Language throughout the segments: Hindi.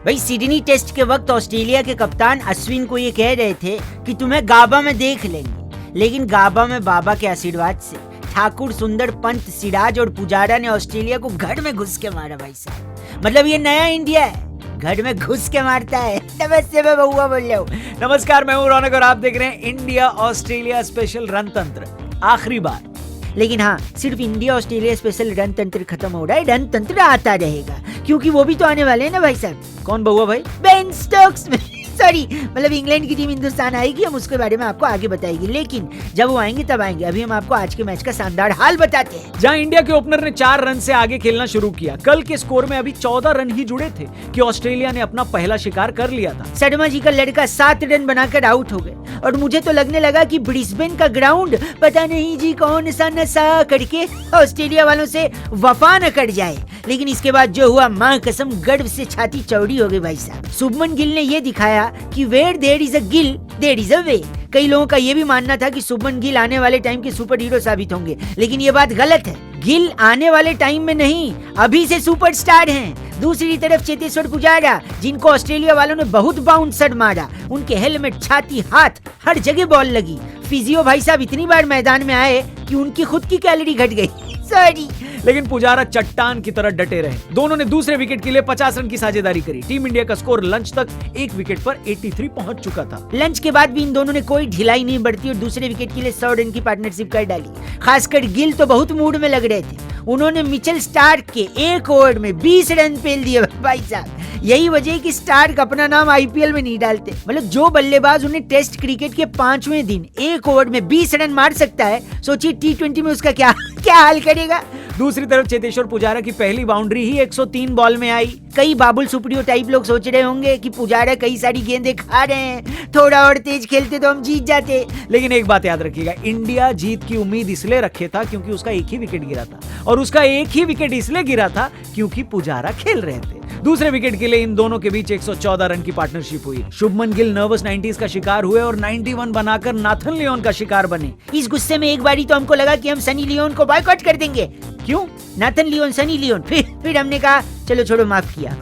भाई सिडनी टेस्ट के वक्त ऑस्ट्रेलिया के कप्तान अश्विन को ये कह रहे थे कि तुम्हें गाबा में देख लेंगे, लेकिन गाबा में बाबा के आशीर्वाद से ठाकुर, सुंदर, पंत, सिराज और पुजारा ने ऑस्ट्रेलिया को घर में घुस के मारा भाई साहब। मतलब ये नया इंडिया है, घर में घुस के मारता है। नमस्ते, मैं बउआ बोल रहा हूँ। नमस्कार, मैं हूँ रौनक और आप देख रहे हैं इंडिया ऑस्ट्रेलिया स्पेशल रणतंत्र आखिरी बार। लेकिन हाँ, सिर्फ इंडिया ऑस्ट्रेलिया स्पेशल रणतंत्र खत्म हो रहा है, रणतंत्र आता रहेगा, क्योंकि वो भी तो आने वाले हैं ना भाई साहब। कौन बउआ भाई? बेन स्टोक्स सॉरी, मतलब इंग्लैंड की टीम हिंदुस्तान आएगी, हम उसके बारे में आपको आगे बताएगी, लेकिन जब वो आएंगे तब आएंगे। अभी हम आपको आज के मैच का शानदार हाल बताते हैं। जहां इंडिया के ओपनर ने 4 रन से आगे खेलना शुरू किया। कल के स्कोर में अभी 14 रन ही जुड़े थे कि ऑस्ट्रेलिया ने अपना पहला शिकार कर लिया था। शर्मा जी का लड़का 7 रन बनाकर आउट हो गए और मुझे तो लगने लगा कि ब्रिस्बेन का ग्राउंड पता नहीं जी कौन सा नशा करके ऑस्ट्रेलिया वालों से वफा न कर जाए। लेकिन इसके बाद जो हुआ, मां कसम गर्व से छाती चौड़ी हो गई भाई साहब। शुभमन गिल ने ये दिखाया कि where there is a will there is a way. कई लोगों का ये भी मानना था कि शुभमन गिल आने वाले टाइम के सुपर हीरो साबित होंगे, लेकिन ये बात गलत है। गिल आने वाले टाइम में नहीं, अभी से सुपरस्टार हैं। दूसरी तरफ चेतेश्वर पुजारा, जिनको ऑस्ट्रेलिया वालों ने बहुत बाउंसर मारा, उनके हेलमेट, छाती, हाथ, हर जगह बॉल लगी। फिजियो भाई साहब इतनी बार मैदान में आए कि उनकी खुद की कैलोरी घट गई। सॉरी। लेकिन पुजारा चट्टान की तरह डटे रहे। दोनों ने दूसरे विकेट के लिए 50 रन की साझेदारी करी। टीम इंडिया का स्कोर लंच तक एक विकेट पर 83 पहुंच चुका था। लंच के बाद भी इन दोनों ने कोई ढिलाई नहीं बरती और दूसरे विकेट के लिए 100 रन की पार्टनरशिप कर डाली। खासकर गिल तो बहुत मूड में लग रहे थे। उन्होंने मिचेल स्टार्क के एक ओवर में 20 रन पेल दिए भाई साहब। यही वजह है कि स्टार्क अपना नाम आईपीएल में नहीं डालते। मतलब जो बल्लेबाज उन्हें टेस्ट क्रिकेट के 5वें दिन एक ओवर में 20 रन मार सकता है, सोचिए T20 में उसका क्या हाल करेगा। दूसरी तरफ चेतेश्वर पुजारा की पहली बाउंड्री ही 103 बॉल में आई। कई बाबुल सुप्रियो टाइप लोग सोच रहे होंगे कि पुजारा कई सारी गेंदें खा रहे हैं, थोड़ा और तेज खेलते तो हम जीत जाते। लेकिन एक बात याद रखिएगा, इंडिया जीत की उम्मीद इसलिए रखे था क्योंकि उसका एक ही विकेट गिरा था, और उसका एक ही विकेट इसलिए गिरा था क्योंकि पुजारा खेल रहे थे। दूसरे विकेट के लिए इन दोनों के बीच 114 रन की पार्टनरशिप हुई। शुभमन गिल नर्वस 90s का शिकार हुए और 91 बनाकर नाथन लियोन का शिकार बने। इस गुस्से में एक बारी तो हमको लगा कि हम सनी लियोन को बॉयकॉट कर देंगे। क्यों? Nathan Lyon, Sunny Leone. फिर हमने कहा चलो छोड़ो, माफ किया।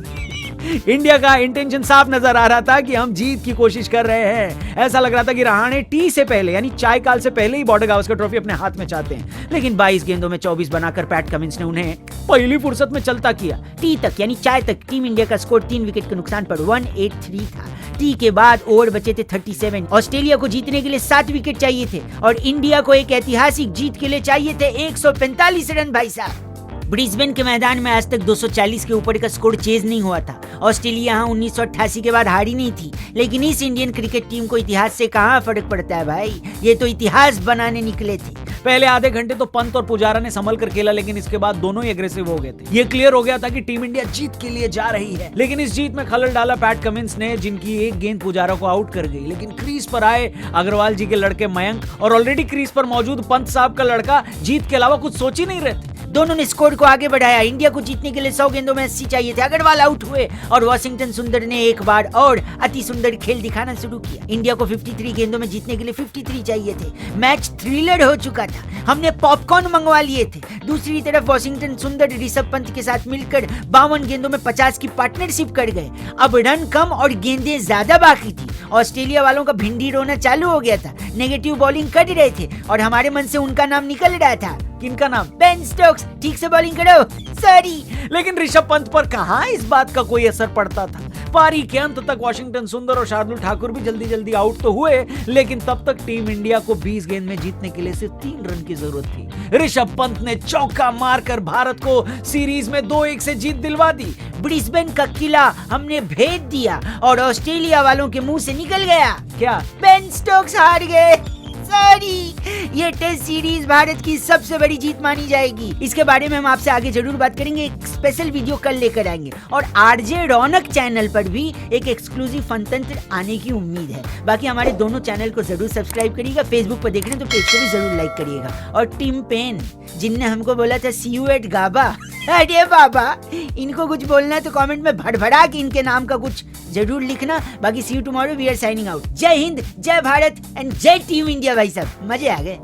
इंडिया का इंटेंशन साफ नजर आ रहा था कि हम जीत की कोशिश कर रहे हैं। ऐसा लग रहा था कि रहाणे टी से पहले यानी चाय काल से पहले ही बॉर्डर गावस्कर ट्रॉफी अपने हाथ में चाहते हैं। लेकिन 22 गेंदों में 24 बनाकर पैट कमिंस ने उन्हें पहली फुर्सत में चलता किया। टी तक यानी चाय तक टीम इंडिया का स्कोर 3 विकेट के नुकसान पर 183 था। टी के बाद ओवर बचे थे 37। ऑस्ट्रेलिया को जीतने के लिए 7 विकेट चाहिए थे और इंडिया को एक ऐतिहासिक जीत के लिए चाहिए थे 145 रन भाई साहब। ब्रिस्बेन के मैदान में आज तक 240 के ऊपर का स्कोर चेज नहीं हुआ था। ऑस्ट्रेलिया यहाँ 1988 के बाद हारी नहीं थी, लेकिन इस इंडियन क्रिकेट टीम को इतिहास से कहाँ फर्क पड़ता है भाई। ये तो इतिहास बनाने निकले थे। पहले आधे घंटे तो पंत और पुजारा ने संभल कर खेला, लेकिन इसके बाद दोनों ही एग्रेसिव हो गए थे। ये क्लियर हो गया था कि टीम इंडिया जीत के लिए जा रही है। लेकिन इस जीत में खलल डाला पैट कमिंस ने, जिनकी एक गेंद पुजारा को आउट कर गई। लेकिन क्रीज पर आए अग्रवाल जी के लड़के मयंक और ऑलरेडी क्रीज पर मौजूद पंत साहब का लड़का जीत के अलावा कुछ सोच ही नहीं रहे थे। दोनों ने स्कोर को आगे बढ़ाया। इंडिया को जीतने के लिए 100 गेंदों में 80 चाहिए थे। अग्रवाल आउट हुए और वॉशिंगटन सुंदर ने एक बार और अति सुंदर खेल दिखाना शुरू किया। इंडिया को 53 गेंदों में जीतने के लिए 53 चाहिए थे। मैच थ्रिलर हो चुका था। हमने पॉपकॉर्न मंगवा लिए थे। दूसरी तरफ वॉशिंगटन सुंदर ऋषभ पंत के साथ मिलकर 52 गेंदों में 50 की पार्टनरशिप कर गए। अब रन कम और गेंदें ज्यादा बाकी थी। ऑस्ट्रेलिया वालों का भिंडी रोना चालू हो गया था। नेगेटिव बॉलिंग कर रहे थे और हमारे मन से उनका नाम निकल रहा था। किनका नाम? Ben Stokes. ठीक से बॉलिंग करो। सॉरी। लेकिन ऋषभ पंत पर कहां इस बात का कोई असर पड़ता था। पारी के अंत तक वॉशिंगटन सुंदर और शार्दुल ठाकुर भी जल्दी जल्दी आउट तो हुए, लेकिन तब तक टीम इंडिया को 20 गेंद में जीतने के लिए सिर्फ 3 रन की जरूरत थी। ऋषभ पंत ने चौका मारकर भारत को सीरीज में 2-1 से जीत दिलवा दी। ब्रिस्बेन का किला हमने भेद दिया और ऑस्ट्रेलिया वालों के मुंह से निकल गया। क्या? बेन स्टोक्स हार गए। सॉरी। ये टेस्ट सीरीज भारत की सबसे बड़ी जीत मानी जाएगी। इसके बारे में हम आपसे आगे जरूर बात करेंगे। एक स्पेशल वीडियो कल लेकर आएंगे और आरजे रौनक चैनल पर भी एक एक्सक्लूसिव फनतंत्र आने की उम्मीद है। बाकी हमारे दोनों चैनल को जरूर सब्सक्राइब करिएगा। फेसबुक पर देख रहे हैं तो पेज को भी जरूर लाइक करिएगा। और टीम पेन, जिनने हमको बोला था सी यू एट गाबा, अरे बाबा, इनको कुछ बोलना है तो कमेंट में भड़भड़ा के इनके नाम का कुछ जरूर लिखना। बाकी see you tomorrow, we are signing out. जय हिंद, जय भारत एंड जय टीम इंडिया भाई साहब। मजे आ गए।